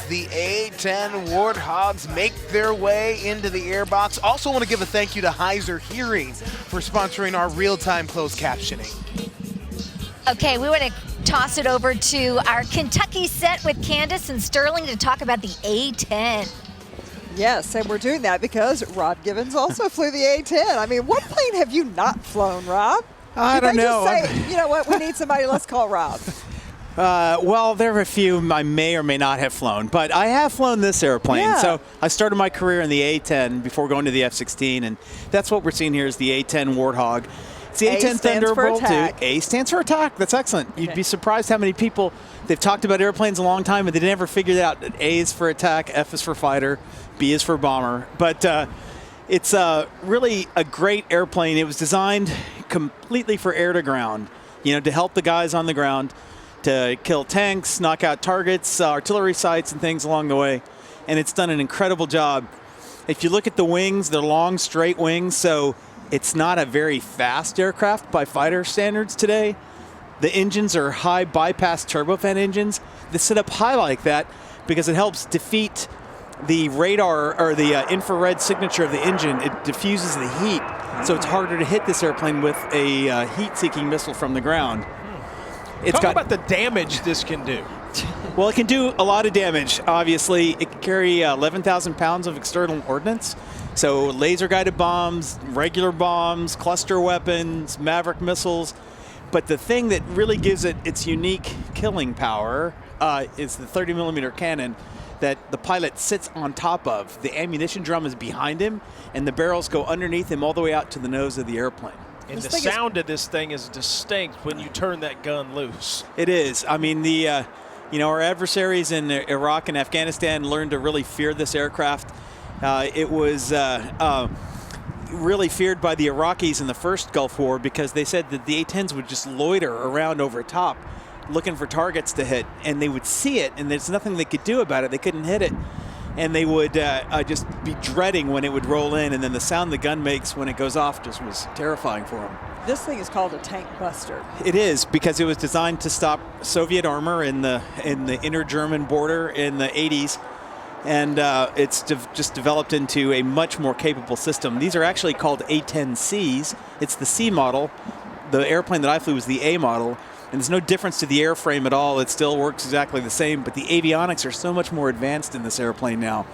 the A-10 Warthogs make their way into the airbox. Also want to give a thank you to Heiser Hearing for sponsoring our real-time closed captioning. Okay, we want to toss it over to our Kentucky set with Candace and Sterling to talk about the A-10. Yes, and we're doing that because Rob Gibbons also flew the A-10. I mean, what plane have you not flown, Rob? I don't know. Just say, you know what, we need somebody, let's call Rob. Well, there are a few I may or may not have flown, but I have flown this airplane. Yeah. So I started my career in the A-10 before going to the F-16, and that's what we're seeing here is the A-10 Warthog. It's the A-10 Thunder Over Louisville. A stands for attack. That's excellent. You'd be surprised how many people, they've talked about airplanes a long time, but they never figured out that A is for attack, F is for fighter, B is for bomber. But it's really a great airplane. It was designed completely for air to ground, you know, to help the guys on the ground, to kill tanks, knock out targets, artillery sites, and things along the way. And it's done an incredible job. If you look at the wings, they're long, straight wings, so it's not a very fast aircraft by fighter standards today. The engines are high bypass turbofan engines. They sit up high like that because it helps defeat the radar or the infrared signature of the engine. It diffuses the heat, so it's harder to hit this airplane with a heat-seeking missile from the ground. Talk about the damage this can do. Well, it can do a lot of damage. Obviously, it can carry 11,000 pounds of external ordnance. So laser-guided bombs, regular bombs, cluster weapons, Maverick missiles. But the thing that really gives it its unique killing power is the 30-millimeter cannon that the pilot sits on top of. The ammunition drum is behind him, and the barrels go underneath him all the way out to the nose of the airplane. And the sound of this thing is distinct when you turn that gun loose. It is. I mean, the you know, our adversaries in Iraq and Afghanistan learned to really fear this aircraft. It was really feared by the Iraqis in the first Gulf War because they said that the A-10s would just loiter around over top looking for targets to hit, and they would see it, and there's nothing they could do about it. They couldn't hit it. And they would just be dreading when it would roll in, and then the sound the gun makes when it goes off just was terrifying for them. This thing is called a tank buster. It is, because it was designed to stop Soviet armor in the inner German border in the 80s, and it's just developed into a much more capable system. These are actually called A-10Cs. It's the C model. The airplane that I flew was the A model. And there's no difference to the airframe at all. It still works exactly the same, but the avionics are so much more advanced in this airplane now.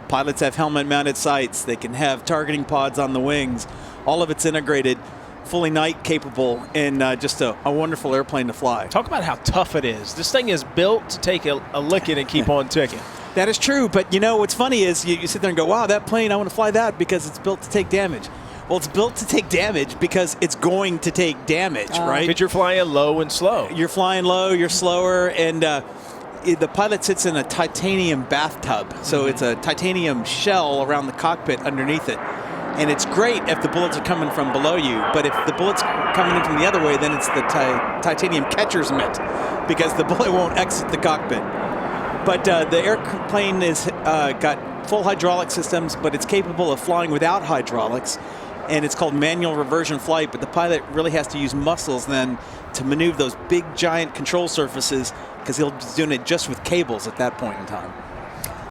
Pilots have helmet-mounted sights. They can have targeting pods on the wings. All of it's integrated, fully night capable, and just a wonderful airplane to fly. Talk about how tough it is. This thing is built to take a licking and keep on ticking. That is true, but you know what's funny is you sit there and go, wow, that plane, I want to fly that because it's built to take damage. Well, it's built to take damage because it's going to take damage, right? Because you're flying low and slow. You're flying low, you're slower, and the pilot sits in a titanium bathtub. So it's a titanium shell around the cockpit underneath it. And it's great if the bullets are coming from below you, but if the bullets are coming in from the other way, then it's the titanium catcher's mitt because the bullet won't exit the cockpit. But the airplane is got full hydraulic systems, but it's capable of flying without hydraulics. And it's called manual reversion flight, but the pilot really has to use muscles then to maneuver those big, giant control surfaces because he'll be doing it just with cables at that point in time.